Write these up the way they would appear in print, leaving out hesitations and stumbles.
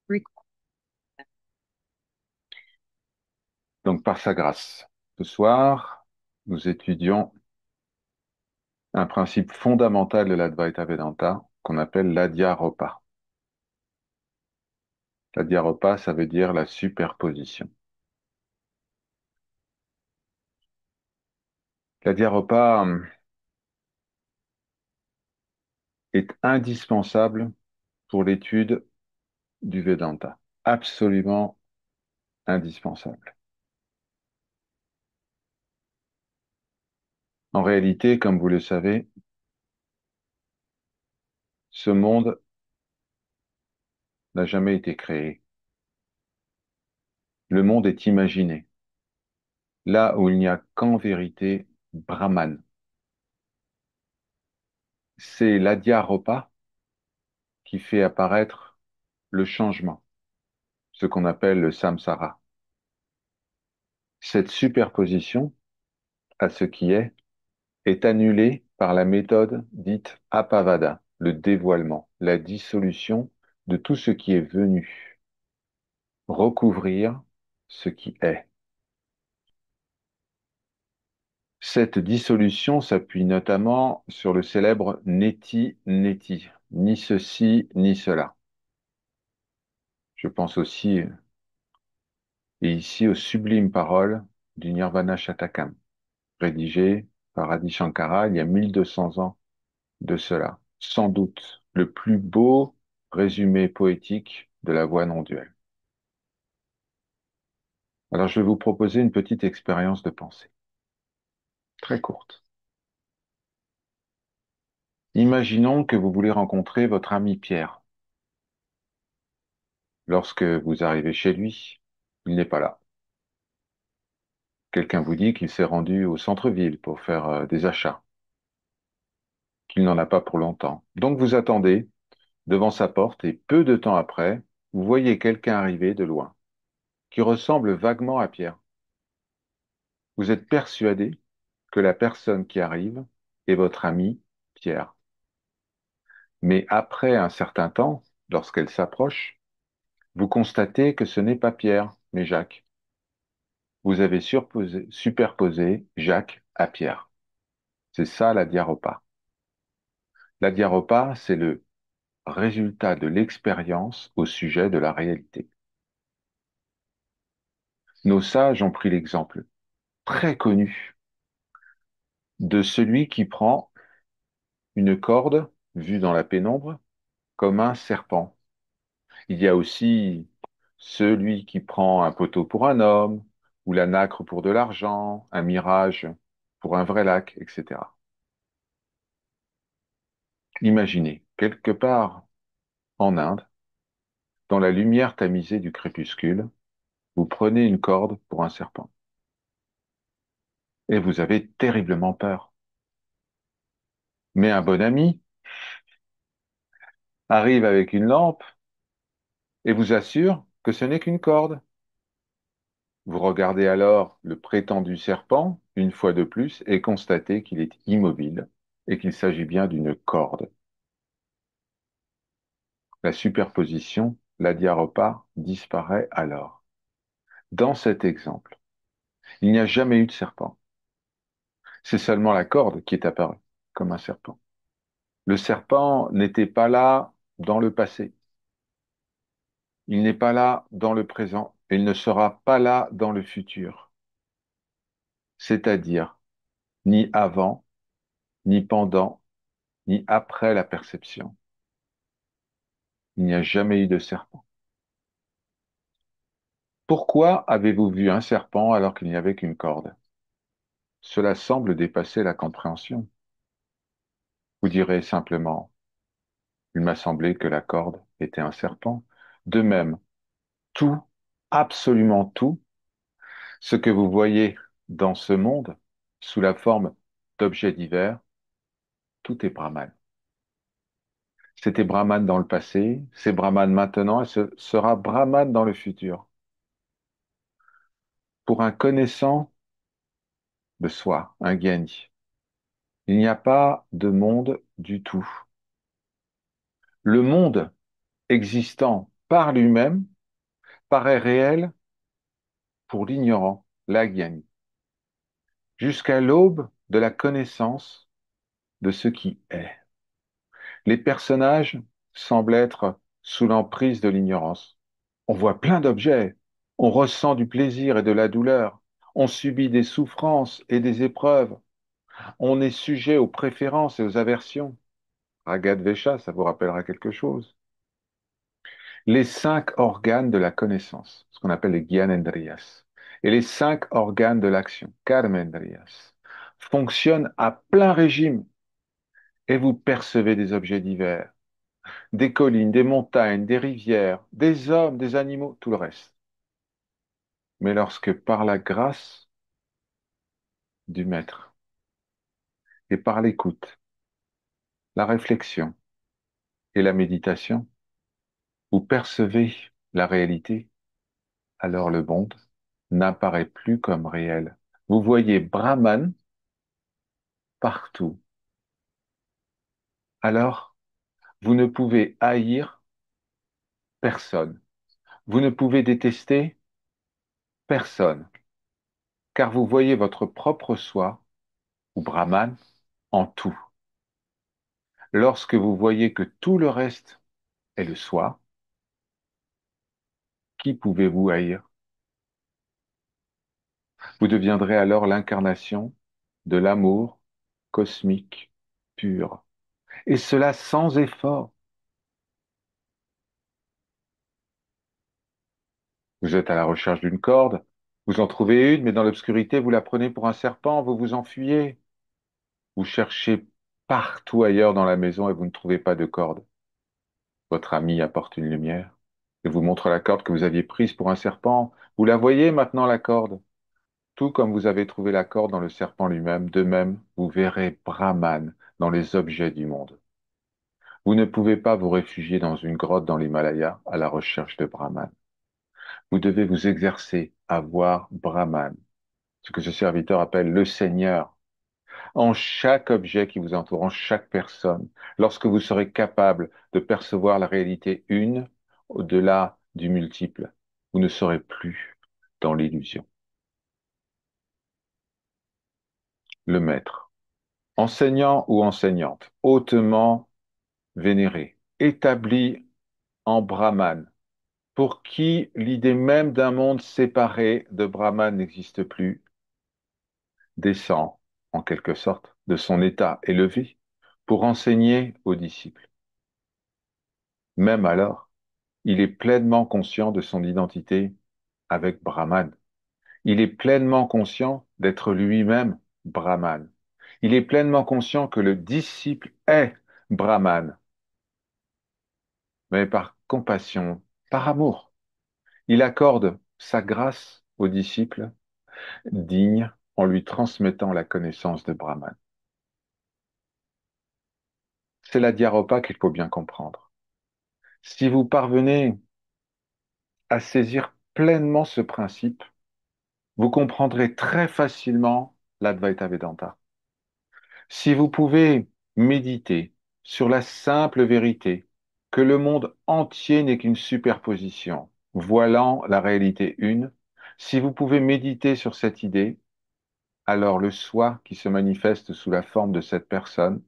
Oui. Donc, par sa grâce, ce soir, nous étudions un principe fondamental de l'Advaita Vedanta qu'on appelle l'Adhyaropa. L'Adhyaropa, ça veut dire la superposition. L'Adhyaropa est indispensable pour l'étude du Vedanta. Absolument indispensable. En réalité, comme vous le savez, ce monde n'a jamais été créé. Le monde est imaginé. Là où il n'y a qu'en vérité Brahman. C'est l'Adhyaropa qui fait apparaître le changement, ce qu'on appelle le samsara. Cette superposition à ce qui est annulée par la méthode dite Apavada, le dévoilement, la dissolution de tout ce qui est venu, recouvrir ce qui est. Cette dissolution s'appuie notamment sur le célèbre Neti Neti, ni ceci ni cela. Je pense aussi, et ici, aux sublimes paroles du Nirvana Shatakam, rédigé par Adi Shankara il y a 1200 ans de cela. Sans doute le plus beau résumé poétique de la voix non duelle. Alors je vais vous proposer une petite expérience de pensée, très courte. Imaginons que vous voulez rencontrer votre ami Pierre. Lorsque vous arrivez chez lui, il n'est pas là. Quelqu'un vous dit qu'il s'est rendu au centre-ville pour faire des achats, qu'il n'en a pas pour longtemps. Donc vous attendez devant sa porte et peu de temps après, vous voyez quelqu'un arriver de loin, qui ressemble vaguement à Pierre. Vous êtes persuadé que la personne qui arrive est votre ami Pierre. Mais après un certain temps, lorsqu'elle s'approche, vous constatez que ce n'est pas Pierre, mais Jacques. Vous avez superposé Jacques à Pierre. C'est ça la diaropa. La diaropa, c'est le résultat de l'expérience au sujet de la réalité. Nos sages ont pris l'exemple très connu de celui qui prend une corde vue dans la pénombre comme un serpent. Il y a aussi celui qui prend un poteau pour un homme, ou la nacre pour de l'argent, un mirage pour un vrai lac, etc. Imaginez, quelque part en Inde, dans la lumière tamisée du crépuscule, vous prenez une corde pour un serpent et vous avez terriblement peur. Mais un bon ami arrive avec une lampe et vous assure que ce n'est qu'une corde. Vous regardez alors le prétendu serpent une fois de plus et constatez qu'il est immobile et qu'il s'agit bien d'une corde. La superposition, la diaropa, disparaît alors. Dans cet exemple, il n'y a jamais eu de serpent. C'est seulement la corde qui est apparue comme un serpent. Le serpent n'était pas là dans le passé. Il n'est pas là dans le présent. Il ne sera pas là dans le futur. C'est-à-dire ni avant, ni pendant, ni après la perception. Il n'y a jamais eu de serpent. Pourquoi avez-vous vu un serpent alors qu'il n'y avait qu'une corde? Cela semble dépasser la compréhension. Vous direz simplement, il m'a semblé que la corde était un serpent. De même, tout, absolument tout, ce que vous voyez dans ce monde, sous la forme d'objets divers, tout est Brahman. C'était Brahman dans le passé, c'est Brahman maintenant et ce sera Brahman dans le futur. Pour un connaissant de soi, un gyani, il n'y a pas de monde du tout. Le monde existant par lui-même, paraît réel pour l'ignorant, l'Agyani, jusqu'à l'aube de la connaissance de ce qui est. Les personnages semblent être sous l'emprise de l'ignorance. On voit plein d'objets, on ressent du plaisir et de la douleur, on subit des souffrances et des épreuves, on est sujet aux préférences et aux aversions. Ragadvesha, ça vous rappellera quelque chose. Les cinq organes de la connaissance, ce qu'on appelle les Gyanendriyas, et les cinq organes de l'action, Karmendriyas, fonctionnent à plein régime et vous percevez des objets divers, des collines, des montagnes, des rivières, des hommes, des animaux, tout le reste. Mais lorsque par la grâce du Maître et par l'écoute, la réflexion et la méditation, vous percevez la réalité, alors le monde n'apparaît plus comme réel. Vous voyez Brahman partout. Alors, vous ne pouvez haïr personne. Vous ne pouvez détester personne, car vous voyez votre propre soi, ou Brahman, en tout. Lorsque vous voyez que tout le reste est le soi, qui pouvez-vous haïr? Vous deviendrez alors l'incarnation de l'amour cosmique pur. Et cela sans effort. Vous êtes à la recherche d'une corde, vous en trouvez une, mais dans l'obscurité, vous la prenez pour un serpent, vous vous enfuyez. Vous cherchez partout ailleurs dans la maison et vous ne trouvez pas de corde. Votre ami apporte une lumière et vous montre la corde que vous aviez prise pour un serpent. Vous la voyez maintenant, la corde. Tout comme vous avez trouvé la corde dans le serpent lui-même, de même, vous verrez Brahman dans les objets du monde. Vous ne pouvez pas vous réfugier dans une grotte dans l'Himalaya à la recherche de Brahman. Vous devez vous exercer à voir Brahman, ce que ce serviteur appelle le Seigneur, en chaque objet qui vous entoure, en chaque personne. Lorsque vous serez capable de percevoir la réalité une au-delà du multiple, vous ne serez plus dans l'illusion. Le maître, enseignant ou enseignante, hautement vénéré, établi en Brahman, pour qui l'idée même d'un monde séparé de Brahman n'existe plus, descend, en quelque sorte, de son état élevé pour enseigner aux disciples. Même alors, il est pleinement conscient de son identité avec Brahman. Il est pleinement conscient d'être lui-même Brahman. Il est pleinement conscient que le disciple est Brahman, mais par compassion, par amour. Il accorde sa grâce au disciple digne en lui transmettant la connaissance de Brahman. C'est la Dyaropa qu'il faut bien comprendre. Si vous parvenez à saisir pleinement ce principe, vous comprendrez très facilement l'Advaita Vedanta. Si vous pouvez méditer sur la simple vérité que le monde entier n'est qu'une superposition, voilant la réalité une, si vous pouvez méditer sur cette idée, alors le soi qui se manifeste sous la forme de cette personne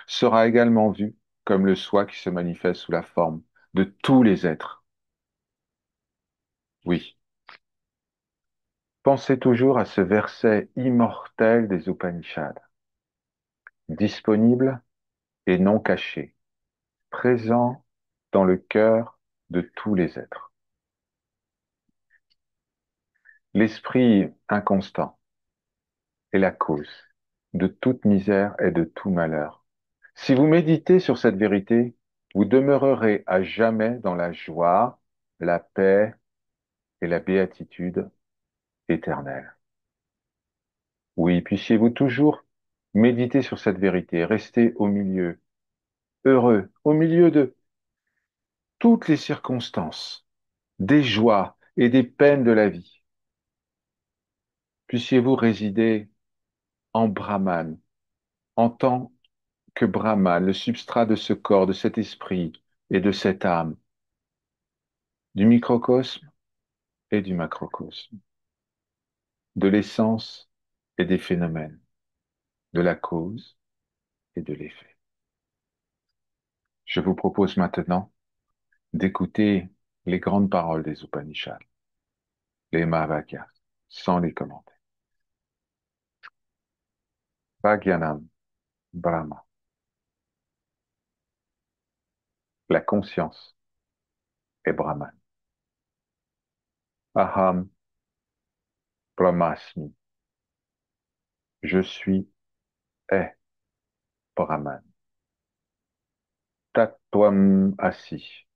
sera également vu comme le soi qui se manifeste sous la forme de tous les êtres. Oui, pensez toujours à ce verset immortel des Upanishads, disponible et non caché, présent dans le cœur de tous les êtres. L'esprit inconstant est la cause de toute misère et de tout malheur. Si vous méditez sur cette vérité, vous demeurerez à jamais dans la joie, la paix et la béatitude éternelle. Oui, puissiez-vous toujours méditer sur cette vérité, rester au milieu, heureux, au milieu de toutes les circonstances, des joies et des peines de la vie. Puissiez-vous résider en Brahman, en tant que Brahman, le substrat de ce corps, de cet esprit et de cette âme. du microcosme et du macrocosme, de l'essence et des phénomènes, de la cause et de l'effet. Je vous propose maintenant d'écouter les grandes paroles des Upanishads, les Mahavakyas, sans les commenter. Bhagyanam Brahma, la conscience est Brahman. Aham Brahmasmi, je suis est Brahman. Tatvam asi,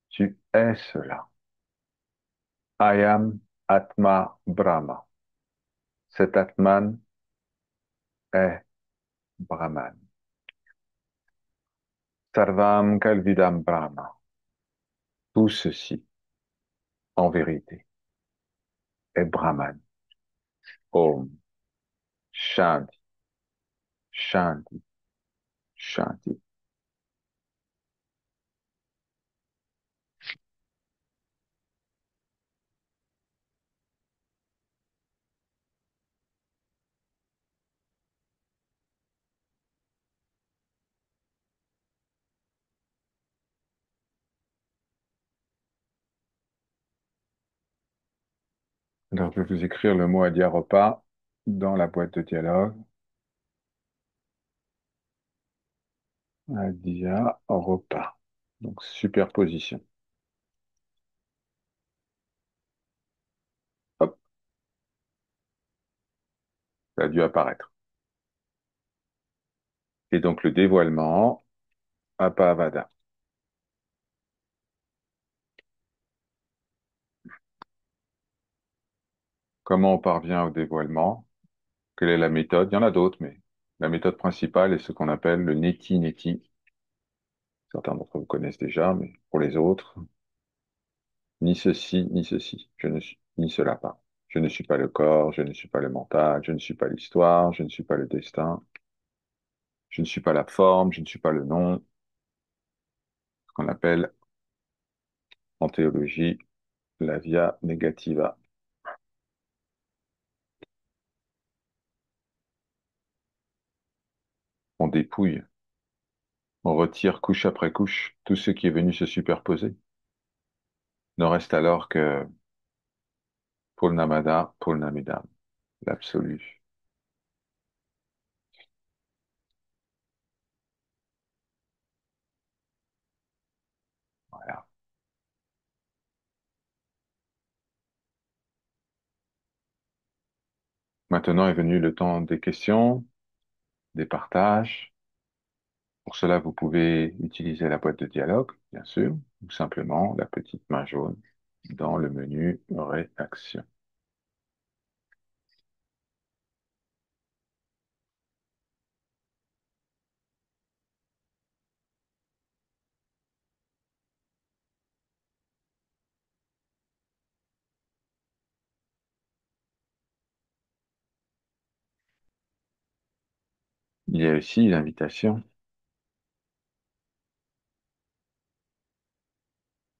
tu es cela. Ayam Atma Brahma, cet Atman est Brahman. Sarvam Kalvidam Brahma, tout ceci, en vérité, est Brahman. Om Shanti, Shanti, Shanti. Alors, je vais vous écrire le mot Adiaropa dans la boîte de dialogue. Adiaropa. Donc, superposition. Hop, ça a dû apparaître. Et donc, le dévoilement, Apavada. Comment on parvient au dévoilement? Quelle est la méthode? Il y en a d'autres, mais la méthode principale est ce qu'on appelle le neti-neti. Certains d'entre vous connaissent déjà, mais pour les autres, ni ceci, ni ceci. Je ne suis ni cela pas. Je ne suis pas le corps, je ne suis pas le mental, je ne suis pas l'histoire, je ne suis pas le destin, je ne suis pas la forme, je ne suis pas le nom, ce qu'on appelle en théologie la via negativa. On dépouille, on retire couche après couche tout ce qui est venu se superposer. Ne reste alors que Purnamada Purnamidam, l'absolu. Voilà. Maintenant est venu le temps des questions, des partages. Pour cela, vous pouvez utiliser la boîte de dialogue, bien sûr, ou simplement la petite main jaune dans le menu Réaction. Il y a aussi l'invitation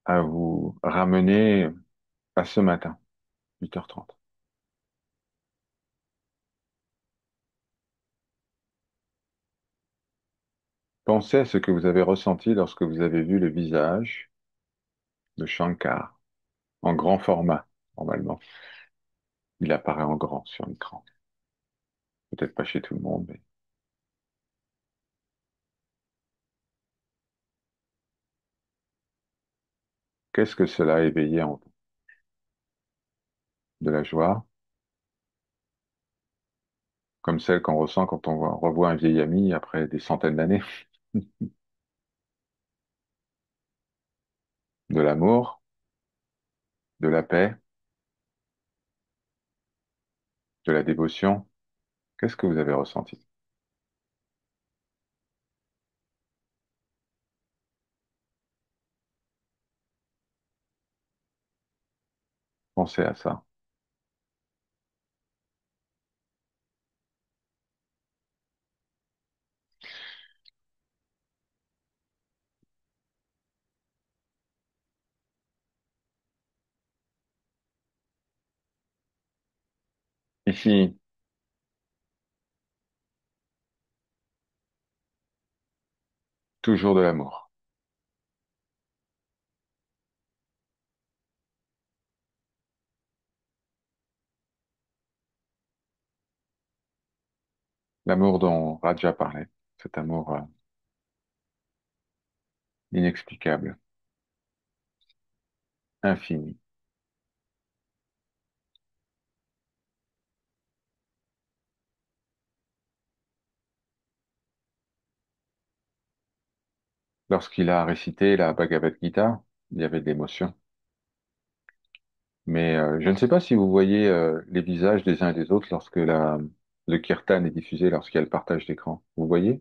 à vous ramener à ce matin, 8h30. Pensez à ce que vous avez ressenti lorsque vous avez vu le visage de Shankar en grand format, normalement. Il apparaît en grand sur l'écran. Peut-être pas chez tout le monde, mais qu'est-ce que cela a éveillé en vous? De la joie, comme celle qu'on ressent quand on revoit un vieil ami après des centaines d'années. De l'amour, de la paix, de la dévotion. Qu'est-ce que vous avez ressenti? Pensez à ça. ici, toujours de l'amour. L'amour dont Raja parlait. Cet amour inexplicable, infini. Lorsqu'il a récité la Bhagavad Gita, il y avait de l'émotion. Mais je ne sais pas si vous voyez les visages des uns et des autres lorsque le kirtan est diffusé, lorsqu'il y a le partage d'écran. Vous voyez?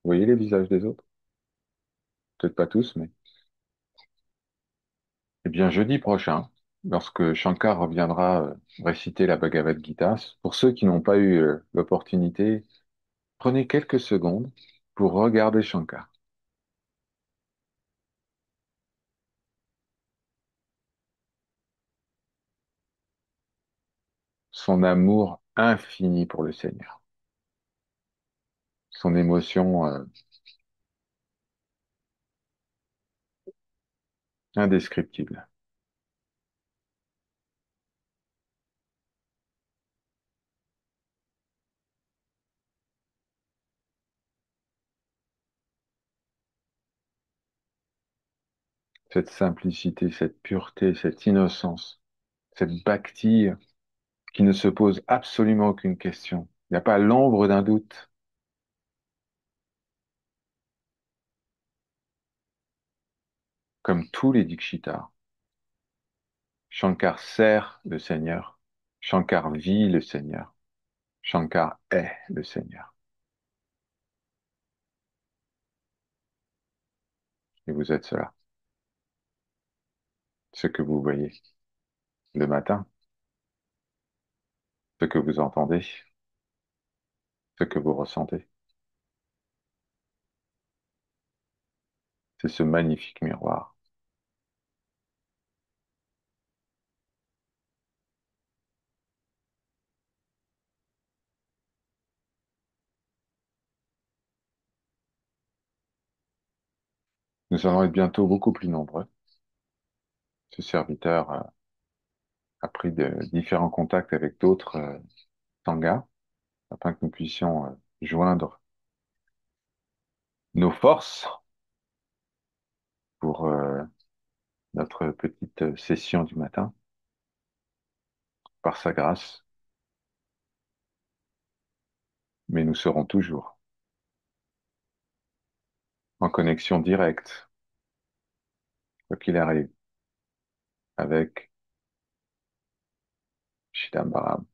Vous voyez les visages des autres? Peut-être pas tous, mais... Eh bien, jeudi prochain, lorsque Shankar reviendra réciter la Bhagavad Gita, pour ceux qui n'ont pas eu l'opportunité, prenez quelques secondes pour regarder Shankar. Son amour infini pour le Seigneur, son émotion indescriptible. Cette simplicité, cette pureté, cette innocence, cette bhakti qui ne se pose absolument aucune question. Il n'y a pas l'ombre d'un doute, comme tous les Dikshitas. Shankar sert le Seigneur, Shankar vit le Seigneur, Shankar est le Seigneur. Et vous êtes cela, ce que vous voyez le matin, ce que vous entendez, ce que vous ressentez. C'est ce magnifique miroir. Nous allons être bientôt beaucoup plus nombreux. Ce serviteur a pris de différents contacts avec d'autres sanghas afin que nous puissions joindre nos forces pour notre petite session du matin. Par sa grâce, mais nous serons toujours en connexion directe, quoi qu'il arrive, avec Chidambaram,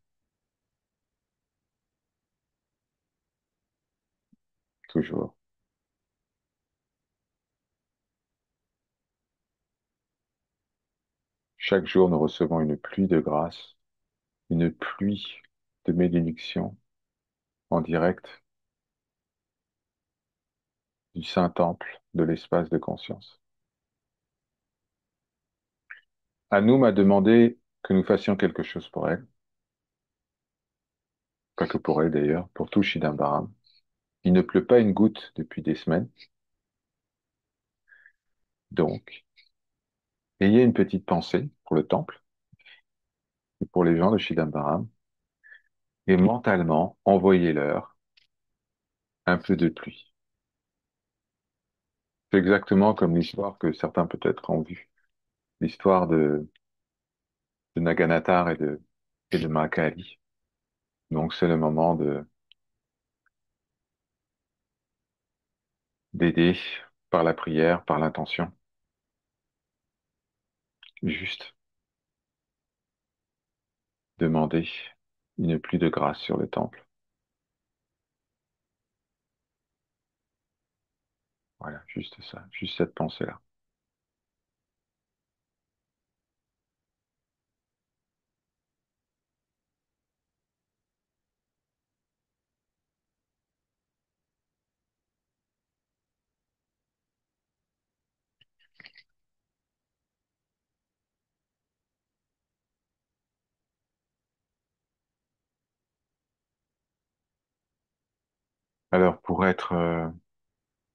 toujours. Chaque jour, nous recevons une pluie de grâce, une pluie de bénédictions en direct du Saint-Temple de l'espace de conscience. Anoum m'a demandé que nous fassions quelque chose pour elle, pas que pour elle d'ailleurs, pour tout Chidambaram. Il ne pleut pas une goutte depuis des semaines, donc ayez une petite pensée pour le temple et pour les gens de Chidambaram, et mentalement, envoyez-leur un peu de pluie. C'est exactement comme l'histoire que certains peut-être ont vue, l'histoire de Naganathar et de Mahakali. Donc c'est le moment d'aider par la prière, par l'intention, juste demander une pluie de grâce sur le temple. Voilà, juste ça, juste cette pensée-là. Alors, pour être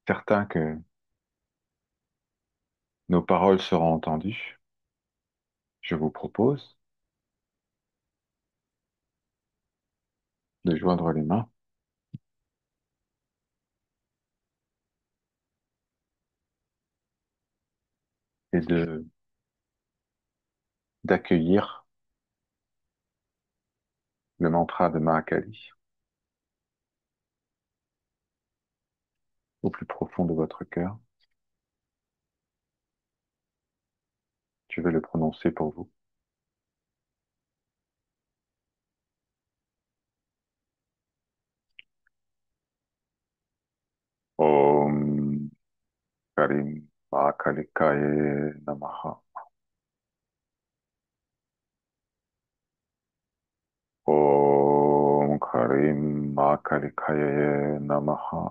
certain que nos paroles seront entendues, je vous propose de joindre les mains et de d'accueillir le mantra de Mahakali au plus profond de votre cœur. Je vais le prononcer pour vous. Om Karim Mahakalikaye Namaha. Om Karim Mahakalikaye Namaha.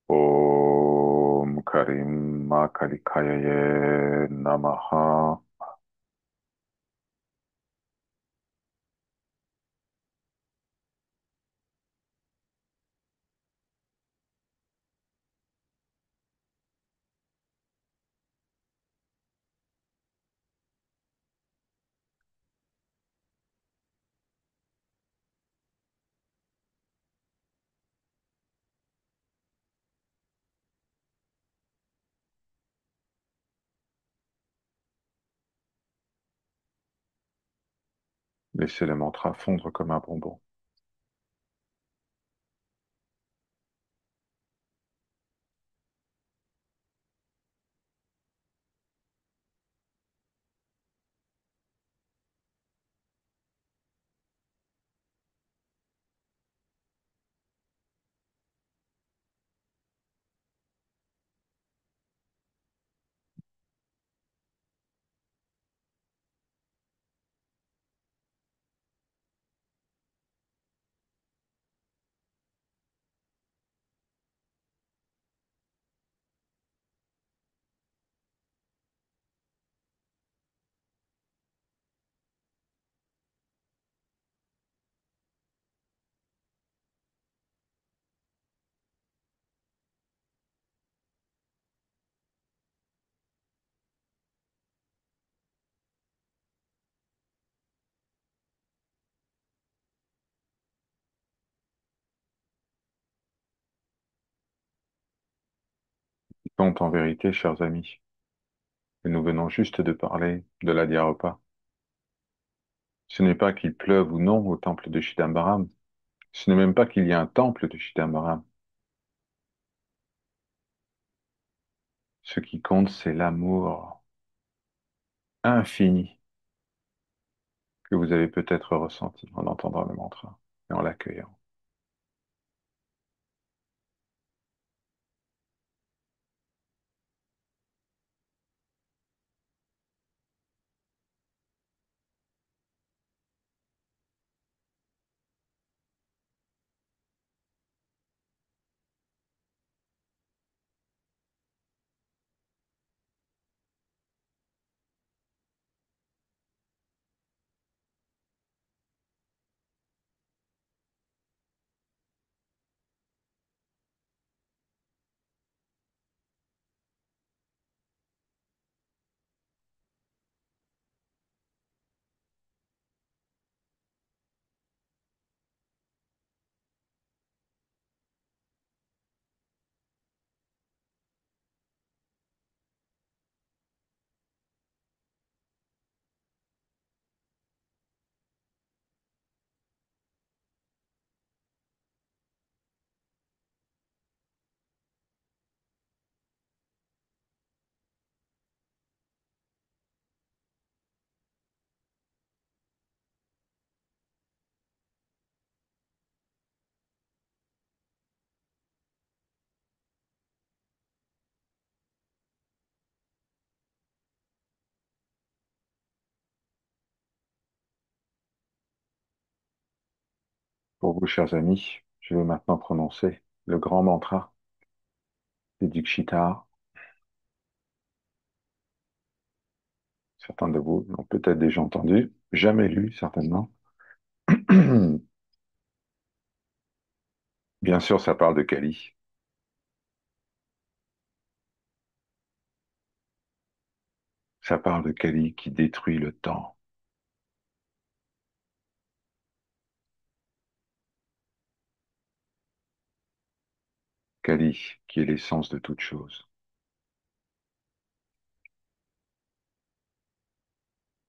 Om Karim Mahakalikaye Namaha. Laissez le mantra fondre comme un bonbon. Donc, en vérité, chers amis, et nous venons juste de parler de la Diaropa. Ce n'est pas qu'il pleuve ou non au temple de Chidambaram. Ce n'est même pas qu'il y a un temple de Chidambaram. Ce qui compte, c'est l'amour infini que vous avez peut-être ressenti en entendant le mantra et en l'accueillant. Pour vous, chers amis, je vais maintenant prononcer le grand mantra des Dikshitar. Certains de vous l'ont peut-être déjà entendu, jamais lu, certainement. Bien sûr, ça parle de Kali. Ça parle de Kali qui détruit le temps. Kali qui est l'essence de toute chose.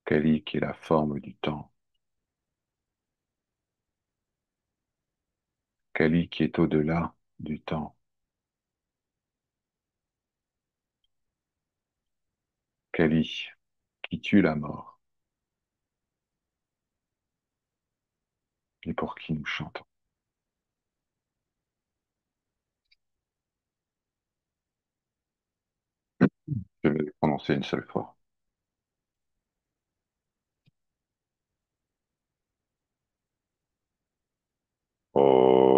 Kali qui est la forme du temps. Kali qui est au-delà du temps. Kali qui tue la mort et pour qui nous chantons. Je vais le prononcer une seule fois. Om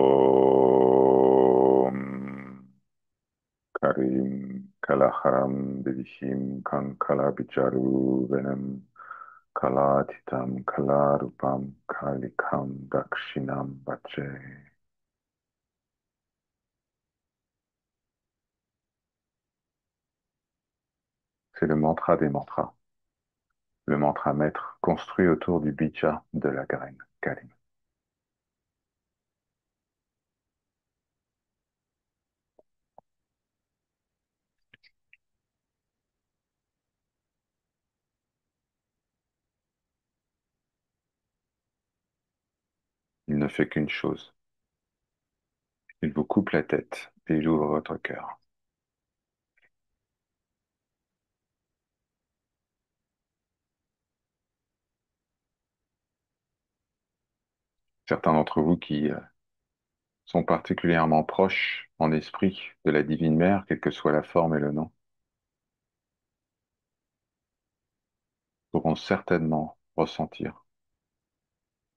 Karim Kalaharam Devishim Kankala Bicharu Venem Kalatitam Kalarupam Kalikam Dakshinam Bache. C'est le mantra des mantras, le mantra maître construit autour du bija de la graine Kalim. Il ne fait qu'une chose. Il vous coupe la tête et il ouvre votre cœur. Certains d'entre vous qui sont particulièrement proches en esprit de la Divine Mère, quelle que soit la forme et le nom, pourront certainement ressentir,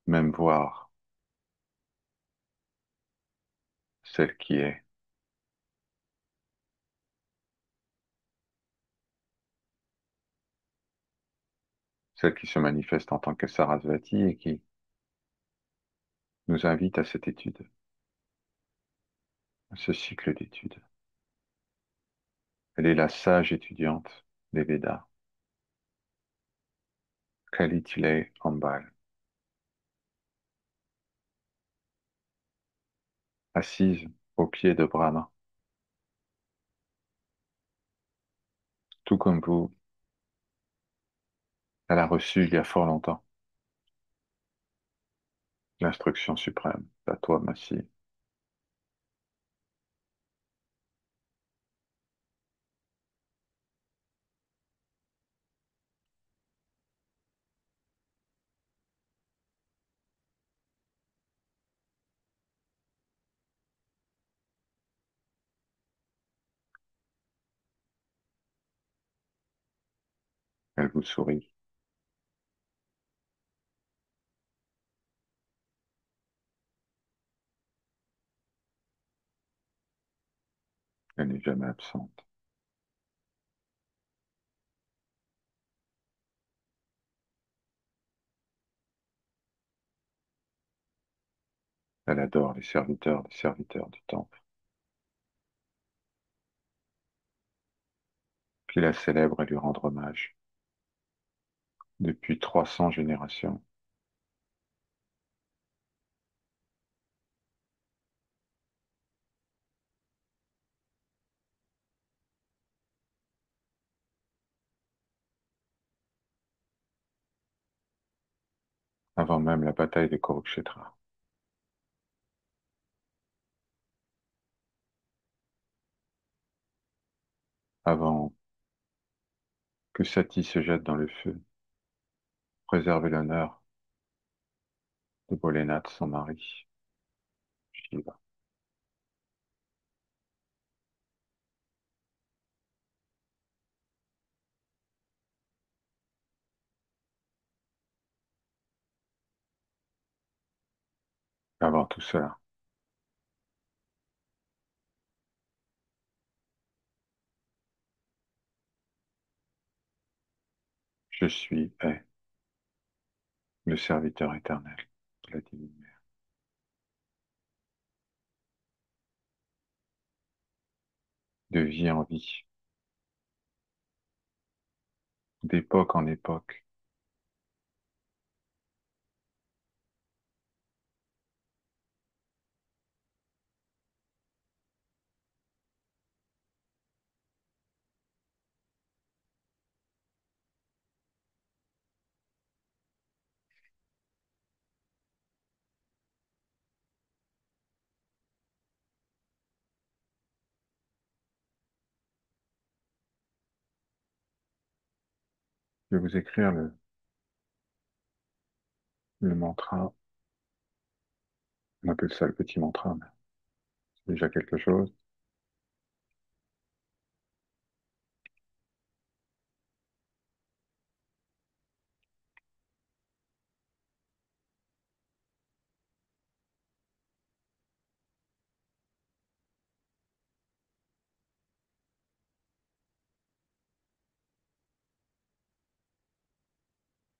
même voir celle qui est, celle qui se manifeste en tant que Sarasvati et qui nous invite à cette étude, à ce cycle d'études. Elle est la sage étudiante des Védas, Kalitile Ambal, assise au pied de Brahma. Tout comme vous, elle a reçu il y a fort longtemps l'instruction suprême, à toi, Massi. Elle vous sourit. Elle n'est jamais absente. Elle adore les serviteurs du temple, qui la célèbrent et lui rendent hommage depuis 300 générations, avant même la bataille de Kurukshetra, avant que Sati se jette dans le feu, préserver l'honneur de Bholénath, son mari, Shiva. Avant tout cela, Je suis est le serviteur éternel de la divine mère. De vie en vie, d'époque en époque. Je vais vous écrire le mantra. On appelle ça le petit mantra, mais c'est déjà quelque chose.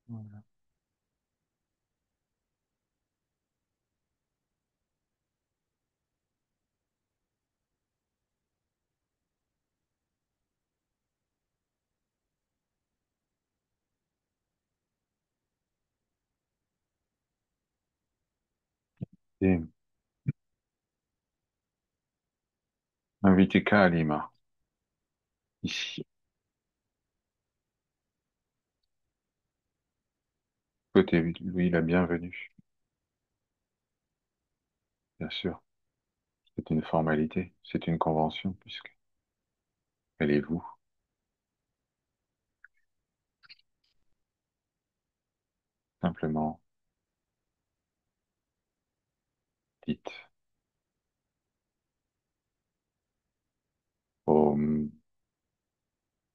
Voilà. Et invité Kalima, ici. Côté lui la bienvenue, bien sûr. C'est une formalité, c'est une convention, puisque elle est vous. Simplement, dites Om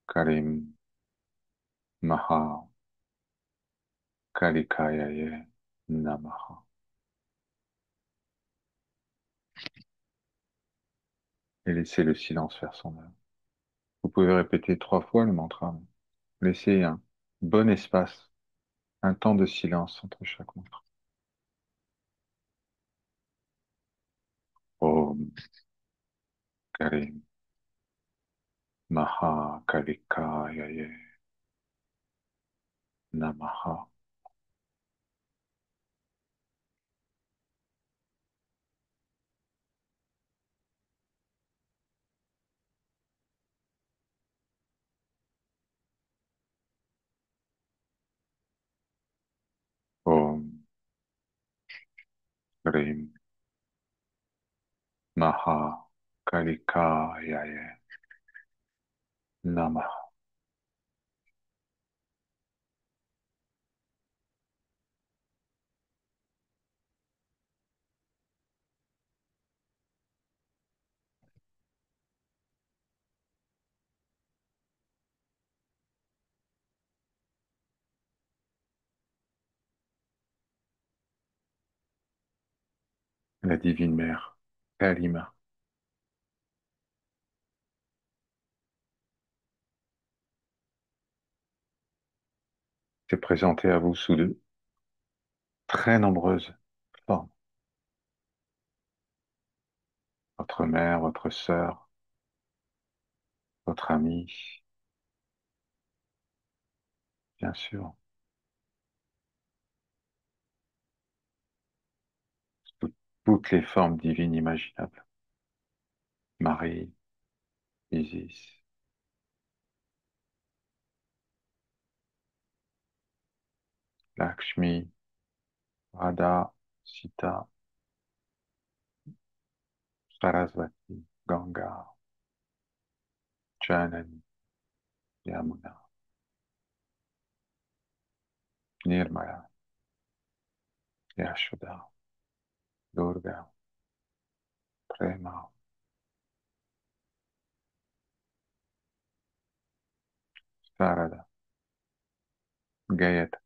Kalim Maha Kalikayaye Namaha. Et laissez le silence faire son œuvre. Vous pouvez répéter 3 fois le mantra. Laissez un bon espace, un temps de silence entre chaque mantra. Om Kalim Maha Kalikayaye Namaha. Om Kalim Maha Kalikayaye Namaha. La divine mère, Kalima, s'est présentée à vous sous de très nombreuses formes. Votre mère, votre sœur, votre amie, bien sûr, sous toutes les formes divines imaginables. Marie, Isis, Lakshmi, Radha, Sita, Sarasvati, Ganga, Janani, Yamuna, Nirmala, Yashoda, Durga, Prema, Sarada, Gayatri,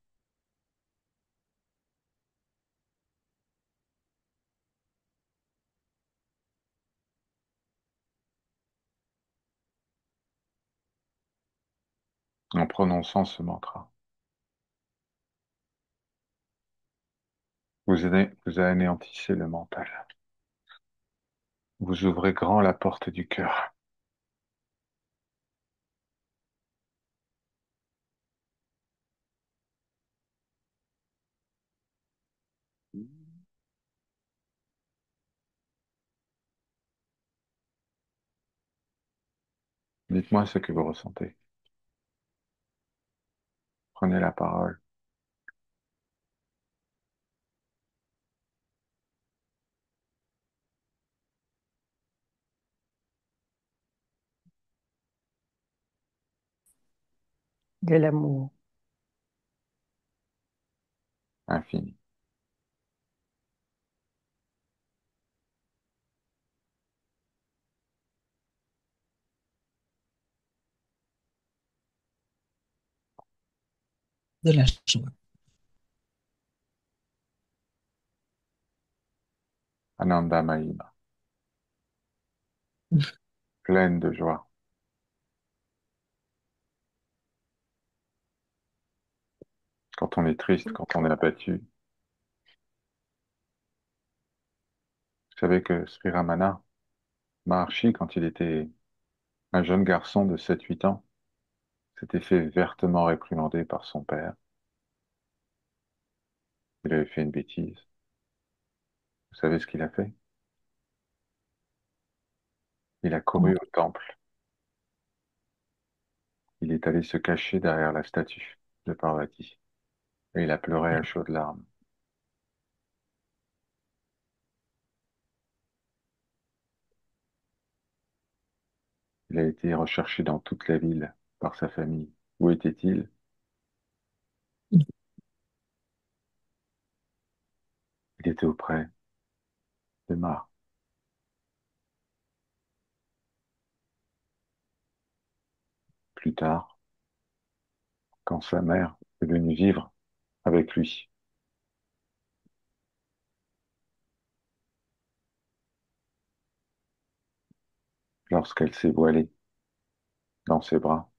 en prononçant ce mantra. vous anéantissez le mental. Vous ouvrez grand la porte du cœur. Dites-moi ce que vous ressentez. Prenez la parole. de l'amour. Infini. De la joie. Ananda Mahima. Pleine de joie. Quand on est triste, quand on est abattu. Vous savez que Sri Ramana Maharshi, quand il était un jeune garçon de 7 8 ans, s'était fait vertement réprimander par son père. Il avait fait une bêtise. Vous savez ce qu'il a fait? Il a couru au temple. Il est allé se cacher derrière la statue de Parvati. Et il a pleuré à chaudes larmes. Il a été recherché dans toute la ville par sa famille. Où était-il? Il était auprès de Ma. Plus tard, quand sa mère est venue vivre avec lui, lorsqu'elle s'est voilée dans ses bras,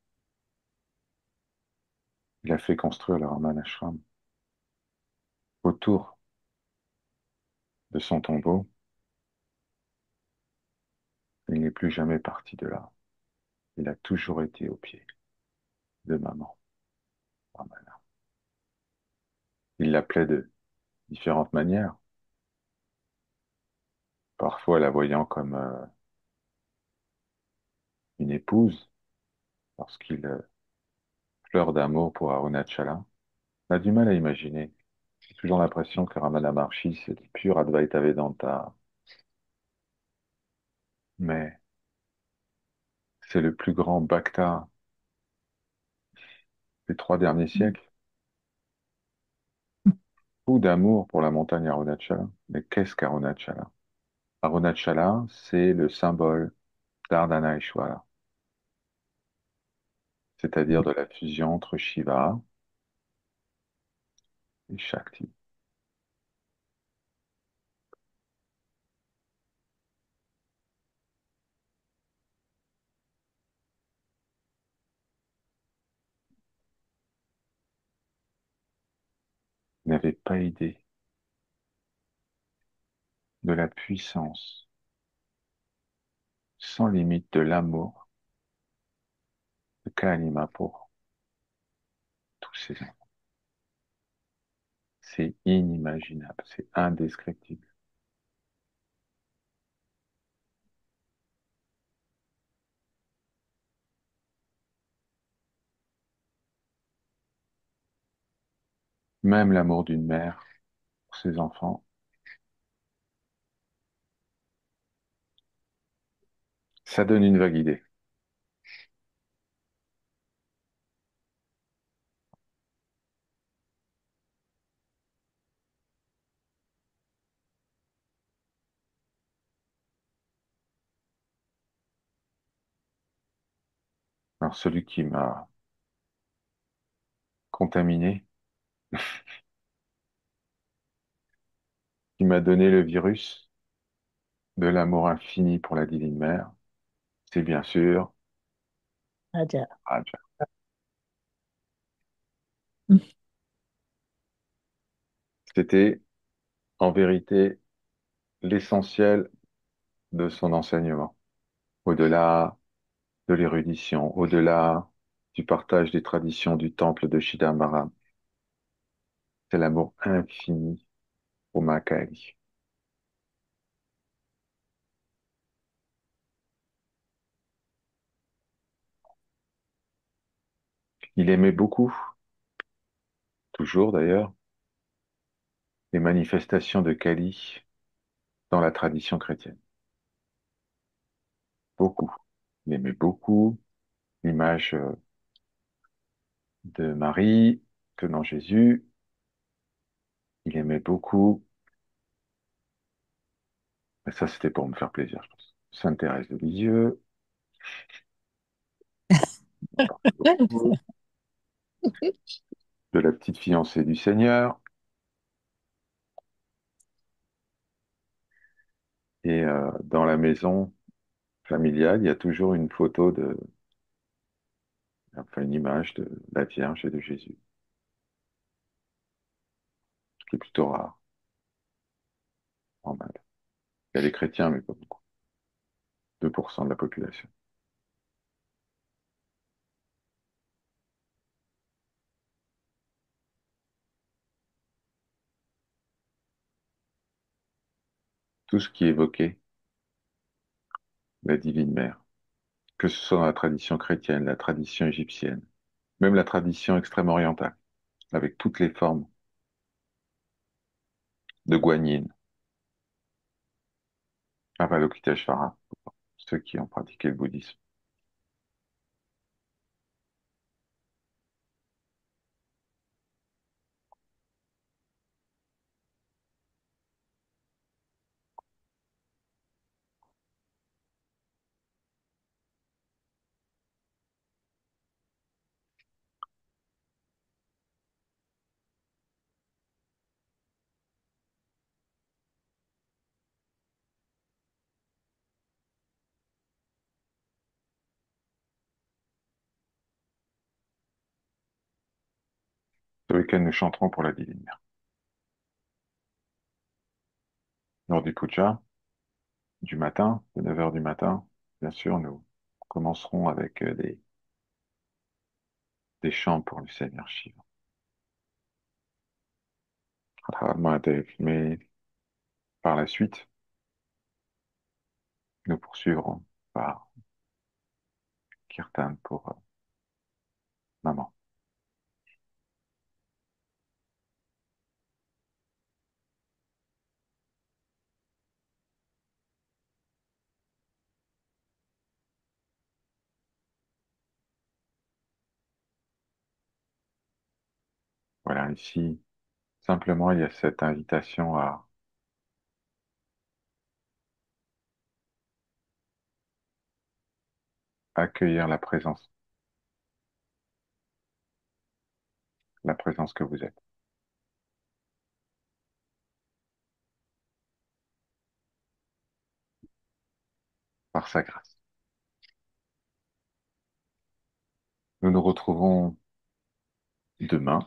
il a fait construire le Raman Ashram autour de son tombeau. Il n'est plus jamais parti de là. Il a toujours été au pied de maman, Ramana. Il l'appelait de différentes manières, parfois la voyant comme une épouse, lorsqu'il pleure d'amour pour Arunachala. On a du mal à imaginer. J'ai toujours l'impression que Ramana Maharshi, c'est du pur Advaita Vedanta, mais c'est le plus grand bhakta des 3 derniers siècles. Fou d'amour pour la montagne Arunachala. Mais qu'est-ce qu'Arunachala? Arunachala, c'est le symbole d'Ardhanarishwara, c'est-à-dire de la fusion entre Shiva et Shakti. Vous n'avez pas idée de la puissance sans limite de l'amour de Kalima pour tous ces enfants. C'est inimaginable, c'est indescriptible. Même l'amour d'une mère pour ses enfants, ça donne une vague idée. Alors celui qui m'a contaminé, qui m'a donné le virus de l'amour infini pour la divine mère, c'est bien sûr Raja. Raja. C'était en vérité l'essentiel de son enseignement, au-delà de l'érudition, au-delà du partage des traditions du temple de Chidambaram. C'est l'amour infini pour Makali. Il aimait beaucoup, toujours d'ailleurs, les manifestations de Kali dans la tradition chrétienne. Beaucoup. Il aimait beaucoup l'image de Marie tenant Jésus. Il aimait beaucoup, mais ça c'était pour me faire plaisir, je pense. Sainte Thérèse de Lisieux, il en parlait beaucoup. De la petite fiancée du Seigneur. Et dans la maison familiale, il y a toujours une photo enfin une image de la Vierge et de Jésus, ce qui est plutôt rare en Inde. Il y a les chrétiens, mais pas beaucoup. 2% de la population. Tout ce qui évoquait la Divine Mère, que ce soit dans la tradition chrétienne, la tradition égyptienne, même la tradition extrême orientale, avec toutes les formes de Guanyin, Avalokiteshvara, ceux qui ont pratiqué le bouddhisme. Ce week-end, nous chanterons pour la Divine Mère. Lors du puja, du matin, de 9 heures du matin, bien sûr, nous commencerons avec des chants pour le Seigneur Shiva. Mais par la suite, nous poursuivrons par Kirtan pour Maman. Voilà, ici, simplement, il y a cette invitation à accueillir la présence que vous êtes, par sa grâce. Nous nous retrouvons demain,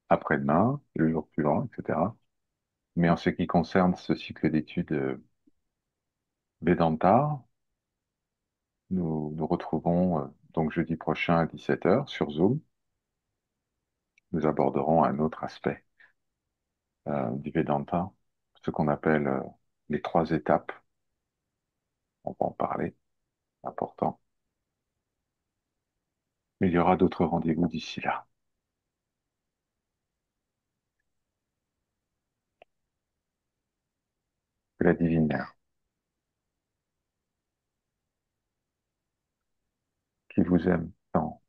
après-demain, le jour suivant, etc. Mais en ce qui concerne ce cycle d'études Vedanta, nous nous retrouvons donc jeudi prochain à 17 heures sur Zoom. Nous aborderons un autre aspect du Vedanta, ce qu'on appelle les trois étapes. On va en parler, important. Mais il y aura d'autres rendez-vous d'ici là. Que la Divine Mère, qui vous aime tant,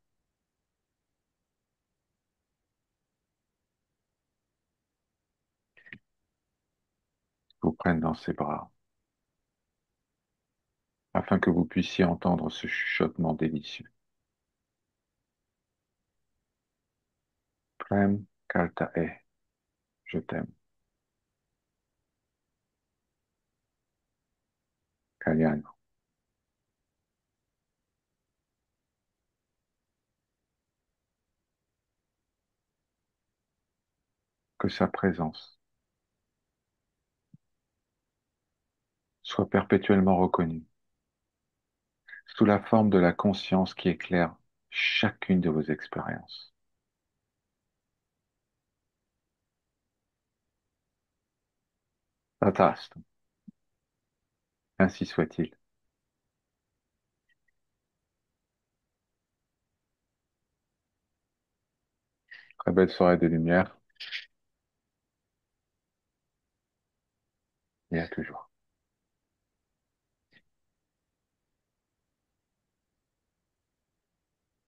vous prenne dans ses bras, afin que vous puissiez entendre ce chuchotement délicieux. Prem Kalta E, je t'aime. Kalyana, que sa présence soit perpétuellement reconnu sous la forme de la conscience qui éclaire chacune de vos expériences. Tataste, ainsi soit-il. Très belle soirée de lumière, et à toujours.